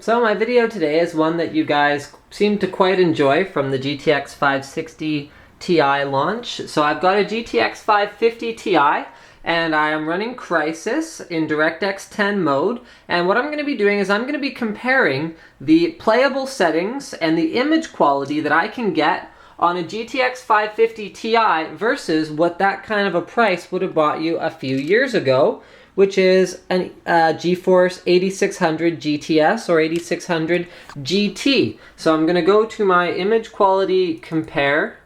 So my video today is one that you guys seem to quite enjoy from the GTX 560 Ti launch. So I've got a GTX 550 Ti and I am running Crysis in DirectX 10 mode, and what I'm going to be doing is I'm going to be comparing the playable settings and the image quality that I can get on a GTX 550 Ti versus what that kind of a price would have bought you a few years ago, which is a GeForce 8600 GTS or 8600 GT. So I'm going to go to my image quality compare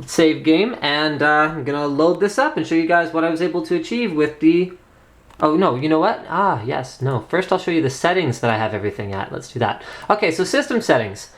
save game, and I'm going to load this up and show you guys what I was able to achieve with the... Oh no, you know what? Yes, no. First I'll show you the settings that I have everything at. Let's do that. Okay, so system settings.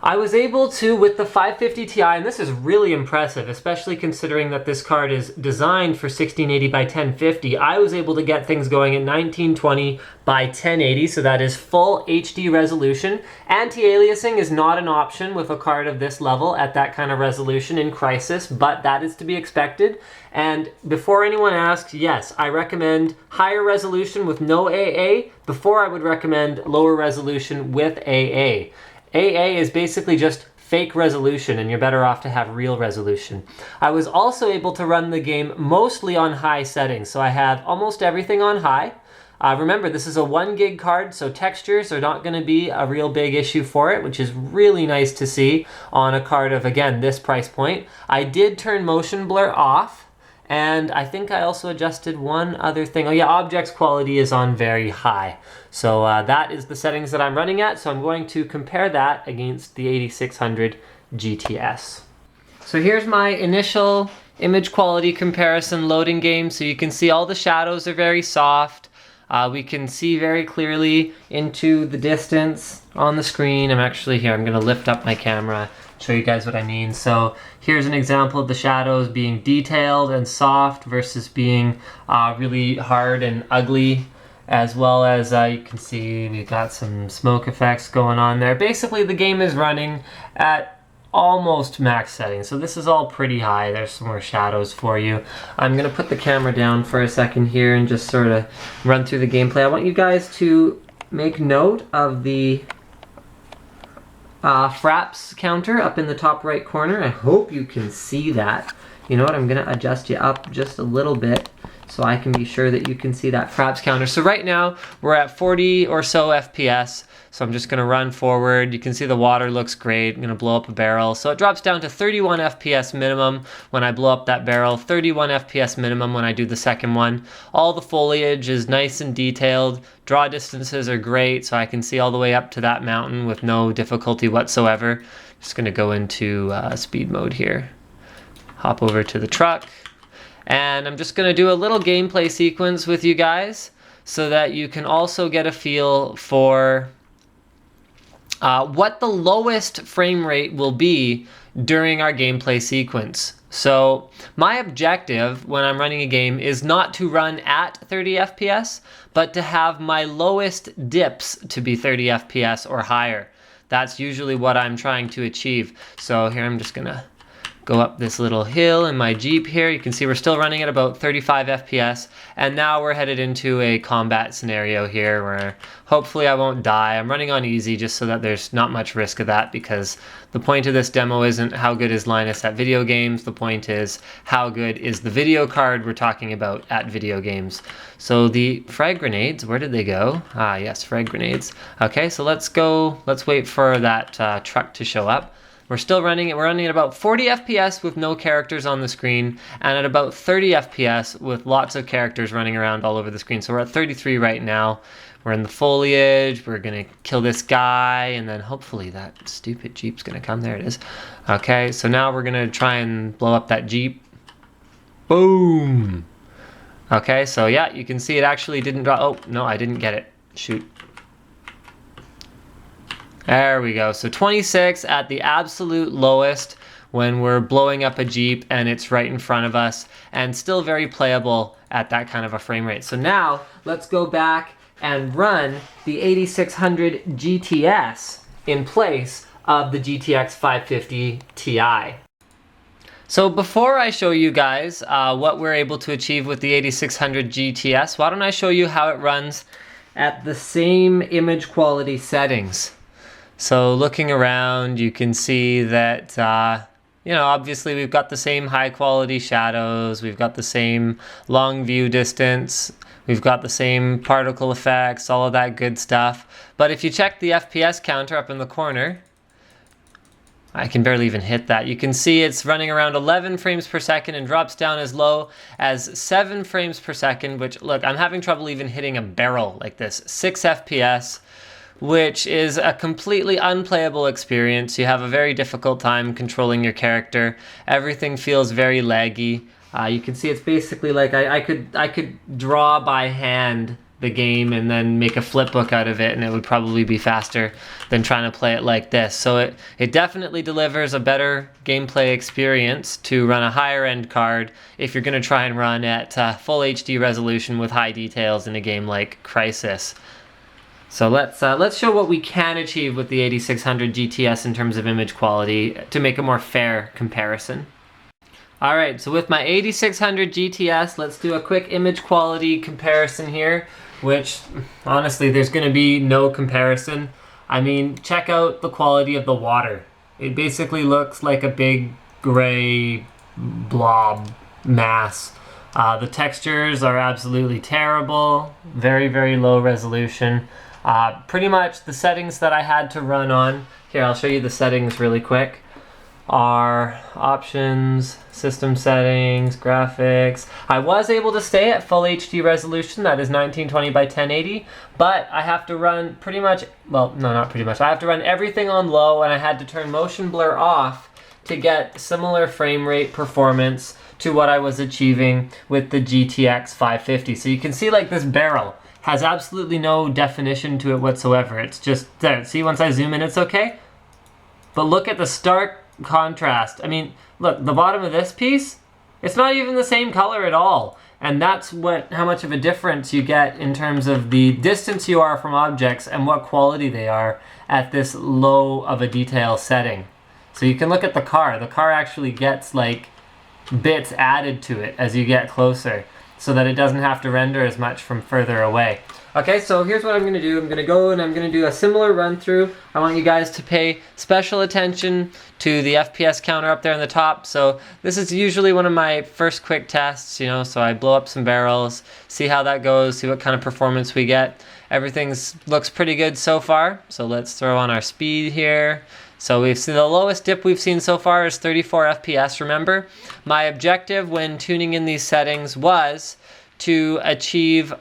I was able to, with the 550 Ti, and this is really impressive, especially considering that this card is designed for 1680 by 1050, I was able to get things going at 1920 by 1080, so that is full HD resolution. Anti-aliasing is not an option with a card of this level at that kind of resolution in Crysis, but that is to be expected. And before anyone asks, yes, I recommend higher resolution with no AA before I would recommend lower resolution with AA. AA is basically just fake resolution, and you're better off to have real resolution. I was also able to run the game mostly on high settings, so I have almost everything on high. Remember, this is a 1 gig card, so textures are not going to be a real big issue for it, which is really nice to see on a card of, again, this price point. I did turn motion blur off, and I think I also adjusted one other thing. Oh yeah, objects quality is on very high. So that is the settings that I'm running at. So I'm going to compare that against the 8600 GTS. So here's my initial image quality comparison loading game. So you can see all the shadows are very soft. We can see very clearly into the distance on the screen. I'm going to lift up my camera, show you guys what I mean. So here's an example of the shadows being detailed and soft versus being really hard and ugly, as well as you can see we've got some smoke effects going on there. Basically the game is running at almost max settings, so this is all pretty high. There's some more shadows for you. I'm going to put the camera down for a second here and just sort of run through the gameplay. I want you guys to make note of the Fraps Counter up in the top right corner. I hope you can see that. You know what, I'm going to adjust you up just a little bit so I can be sure that you can see that Fraps Counter. So right now we're at 40 or so FPS, so I'm just going to run forward. You can see the water looks great. I'm going to blow up a barrel. So it drops down to 31 FPS minimum when I blow up that barrel, 31 FPS minimum when I do the second one. All the foliage is nice and detailed. Draw distances are great, so I can see all the way up to that mountain with no difficulty whatsoever. Just going to go into speed mode here. Hop over to the truck. And I'm just going to do a little gameplay sequence with you guys so that you can also get a feel for what the lowest frame rate will be during our gameplay sequence. So my objective when I'm running a game is not to run at 30 FPS, but to have my lowest dips to be 30 FPS or higher. That's usually what I'm trying to achieve. So here I'm just going to go up this little hill in my Jeep here. You can see we're still running at about 35 FPS, and now we're headed into a combat scenario here where hopefully I won't die. I'm running on easy just so that there's not much risk of that, because the point of this demo isn't how good is Linus at video games. The point is how good is the video card we're talking about at video games. So the frag grenades, where did they go? Yes, frag grenades. Okay, so let's wait for that truck to show up. We're still running it. We're running at about 40 FPS with no characters on the screen, and at about 30 FPS with lots of characters running around all over the screen. So we're at 33 right now. We're in the foliage. We're gonna kill this guy, and then hopefully that stupid Jeep's gonna come. There it is. Okay, so now we're gonna try and blow up that Jeep. Boom. Okay, so yeah, you can see it actually didn't drop. Oh, no, I didn't get it. Shoot. There we go. So 26 at the absolute lowest when we're blowing up a Jeep and it's right in front of us, and still very playable at that kind of a frame rate. So now let's go back and run the 8600 GTS in place of the GTX 550 Ti. So before I show you guys what we're able to achieve with the 8600 GTS, why don't I show you how it runs at the same image quality settings. So looking around, you can see that, you know, obviously we've got the same high quality shadows, we've got the same long view distance, we've got the same particle effects, all of that good stuff. But if you check the FPS counter up in the corner, I can barely even hit that. You can see it's running around 11 frames per second and drops down as low as 7 frames per second, which, look, I'm having trouble even hitting a barrel like this. 6 FPS, which is a completely unplayable experience. You have a very difficult time controlling your character. Everything feels very laggy. You can see it's basically like I could draw by hand the game and then make a flipbook out of it, and it would probably be faster than trying to play it like this. So it definitely delivers a better gameplay experience to run a higher end card if you're going to try and run at full HD resolution with high details in a game like Crysis. So let's show what we can achieve with the 8600 GTS in terms of image quality to make a more fair comparison. Alright, so with my 8600 GTS, let's do a quick image quality comparison here, which honestly there's going to be no comparison. I mean, check out the quality of the water. It basically looks like a big gray blob mass. The textures are absolutely terrible, very, very low resolution. Pretty much the settings that I had to run on, here I'll show you the settings really quick, are options, system settings, graphics. I was able to stay at full HD resolution, that is 1920 by 1080, but I have to run pretty much, well, no, not pretty much, I have to run everything on low, and I had to turn motion blur off to get similar frame rate performance to what I was achieving with the GTX 550. So you can see like this barrel has absolutely no definition to it whatsoever. It's just there. See, once I zoom in, it's okay. But look at the stark contrast. I mean, look, the bottom of this piece, it's not even the same color at all. And that's how much of a difference you get in terms of the distance you are from objects and what quality they are at this low of a detail setting. So you can look at the car. The car actually gets like bits added to it as you get closer, so that it doesn't have to render as much from further away. Okay, so here's what I'm going to do. I'm going to go and I'm going to do a similar run through. I want you guys to pay special attention to the FPS counter up there on the top. So this is usually one of my first quick tests, you know, so I blow up some barrels, see how that goes, see what kind of performance we get. Everything looks pretty good so far. So let's throw on our speed here. So we've seen the lowest dip we've seen so far is 34 FPS, remember? My objective when tuning in these settings was to achieve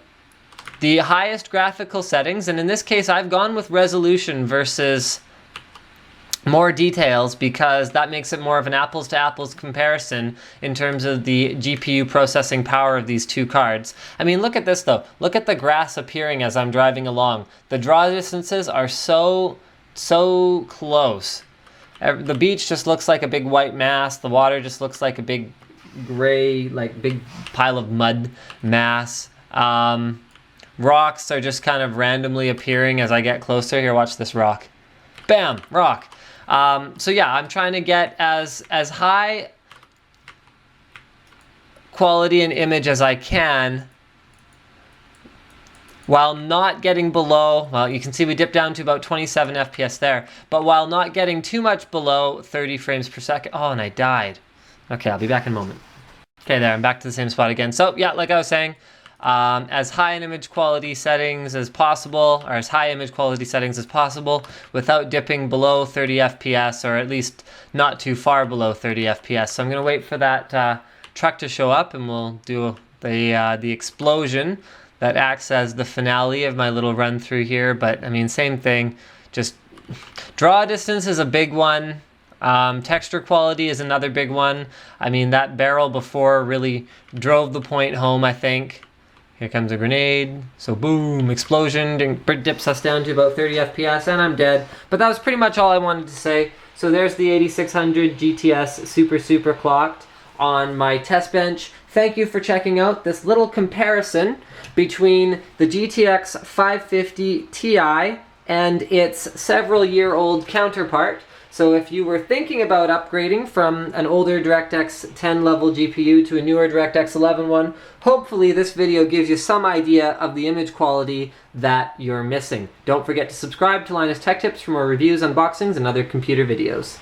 the highest graphical settings, and in this case I've gone with resolution versus more details because that makes it more of an apples to apples comparison in terms of the GPU processing power of these two cards. I mean, look at this though. Look at the grass appearing as I'm driving along. The draw distances are so close. The beach just looks like a big white mass. The water just looks like a big gray, like big pile of mud mass. Rocks are just kind of randomly appearing as I get closer. Here, watch this rock. Bam, rock. So yeah, I'm trying to get as high quality and image as I can while not getting below, well, you can see we dipped down to about 27 FPS there, but while not getting too much below 30 frames per second. Oh, and I died. Okay, I'll be back in a moment. Okay, there, I'm back to the same spot again. So yeah, like I was saying, as high an image quality settings as possible, or as high image quality settings as possible, without dipping below 30 FPS, or at least not too far below 30 FPS. So I'm gonna wait for that truck to show up, and we'll do the explosion that acts as the finale of my little run through here. But I mean, same thing, just draw distance is a big one. Texture quality is another big one. I mean, that barrel before really drove the point home, I think. Here comes a grenade. So boom, explosion, dips us down to about 30 FPS and I'm dead. But that was pretty much all I wanted to say. So there's the 8600 GTS super clocked on my test bench. Thank you for checking out this little comparison between the GTX 550 Ti and its several-year-old counterpart. So if you were thinking about upgrading from an older DirectX 10 level GPU to a newer DirectX 11 one, hopefully this video gives you some idea of the image quality that you're missing. Don't forget to subscribe to Linus Tech Tips for more reviews, unboxings, and other computer videos.